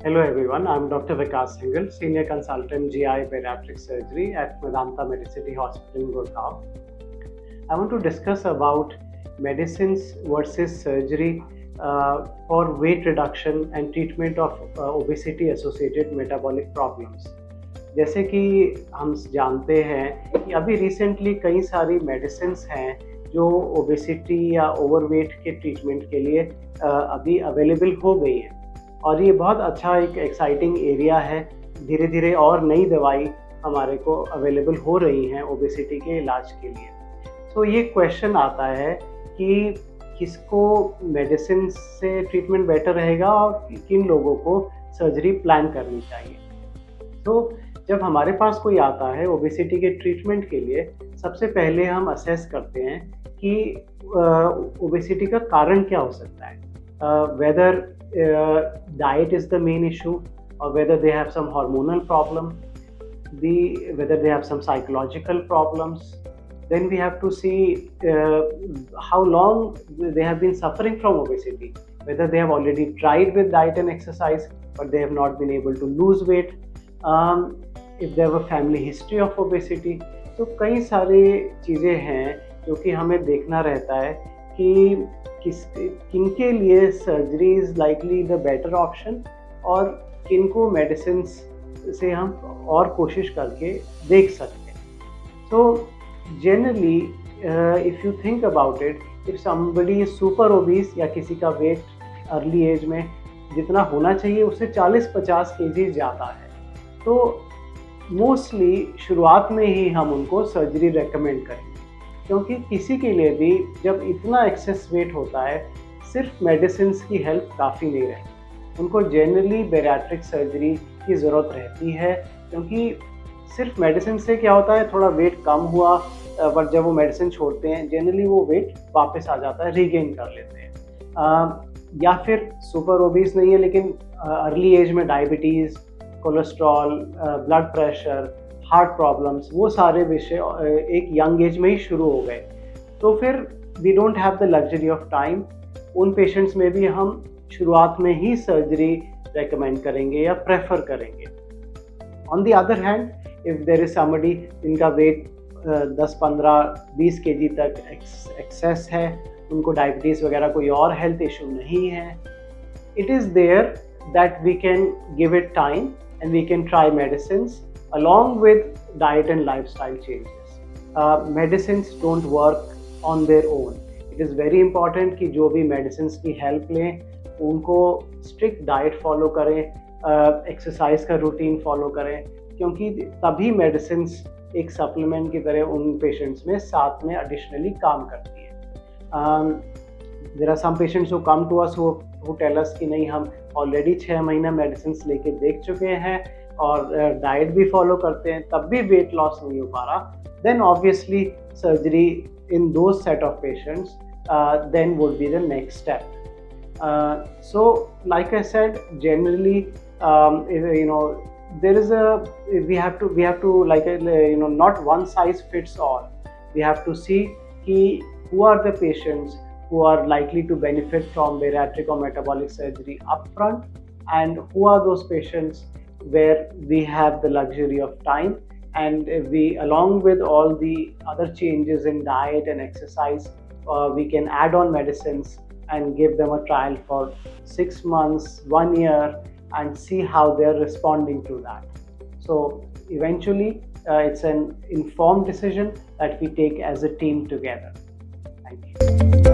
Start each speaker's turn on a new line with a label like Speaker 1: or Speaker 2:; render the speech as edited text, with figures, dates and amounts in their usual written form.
Speaker 1: Hello everyone, I'm Dr. Vikas Singhal, Senior Consultant GI Bariatric Surgery at Medanta Medicity Hospital in Gurgaon. I want to discuss about medicines versus surgery for weight reduction and treatment of obesity associated metabolic problems. जैसे कि हम जानते हैं कि अभी recently कई सारी medicines हैं जो ओबेसिटी या ओवरवेट के ट्रीटमेंट के लिए अभी अवेलेबल हो गई हैं और ये बहुत अच्छा एक एक्साइटिंग एरिया है। धीरे धीरे और नई दवाई हमारे को अवेलेबल हो रही हैं ओबेसिटी के इलाज के लिए। तो ये क्वेश्चन आता है कि किसको मेडिसिन से ट्रीटमेंट बेटर रहेगा और किन लोगों को सर्जरी प्लान करनी चाहिए। तो जब हमारे पास कोई आता है ओबेसिटी के ट्रीटमेंट के लिए, सबसे पहले हम असेस करते हैं कि ओबेसिटी का कारण क्या हो सकता है। Whether diet is the main issue, or whether they have some hormonal problem, whether they have some psychological problems. Then we have to see how long they have been suffering from obesity, whether they have already tried with diet and exercise but they have not been able to lose weight, if they have a family history of obesity. तो कई सारी चीज़ें हैं जो कि हमें देखना रहता है कि किनके लिए surgery is likely the better option और किनको मेडिसिन से हम और कोशिश करके देख सकते हैं। तो generally if you think about it, if somebody is super obese या किसी का वेट अर्ली एज में जितना होना चाहिए उससे 40-50 केजी ज़्यादा है, तो मोस्टली शुरुआत में ही हम उनको सर्जरी रेकमेंड करेंगे, क्योंकि किसी के लिए भी जब इतना एक्सेस वेट होता है सिर्फ मेडिसिन की हेल्प काफ़ी नहीं रहती। उनको जनरली बैरिएट्रिक सर्जरी की ज़रूरत रहती है, क्योंकि सिर्फ मेडिसिन से क्या होता है, थोड़ा वेट कम हुआ पर जब वो मेडिसिन छोड़ते हैं जनरली वो वेट वापस आ जाता है, रीगेन कर लेते हैं। या फिर सुपर ओबीस नहीं है लेकिन अर्ली एज में diabetes, cholesterol, blood pressure, heart problems, वो सारे विषय एक यंग एज में ही शुरू हो गए, तो फिर we don't have the luxury of time. उन पेशेंट्स में भी हम शुरुआत में ही सर्जरी रेकमेंड करेंगे या प्रेफर करेंगे। On the other hand, if there is somebody जिनका वेट 10-15-20 केजी तक एक्सेस है, उनको डायबिटीज़ वगैरह कोई और हेल्थ इशू नहीं है, it is there that we can give it time and we can try medicines along with diet and lifestyle changes. Medicines don't work on their own. It is very important कि जो भी medicines की help लें उनको strict diet follow करें, exercise का routine follow करें, क्योंकि तभी medicines एक supplement की तरह उन patients में साथ में additionally काम करती है। There are some patients who come to us who tell us कि नहीं, हम ऑलरेडी 6 महीना मेडिसिन लेके देख चुके हैं और डाइट भी फॉलो करते हैं, तब भी वेट लॉस नहीं हो पा रहा, then obviously surgery in those set of patients then would be the next step. So like I said, generally there is we have to like not one size fits all. We have to see कि who are the patients who are likely to benefit from bariatric or metabolic surgery upfront, and who are those patients where we have the luxury of time and we, along with all the other changes in diet and exercise, we can add on medicines and give them a trial for 6 months, 1 year, and see how they're responding to that. So eventually it's an informed decision that we take as a team together. Thank you.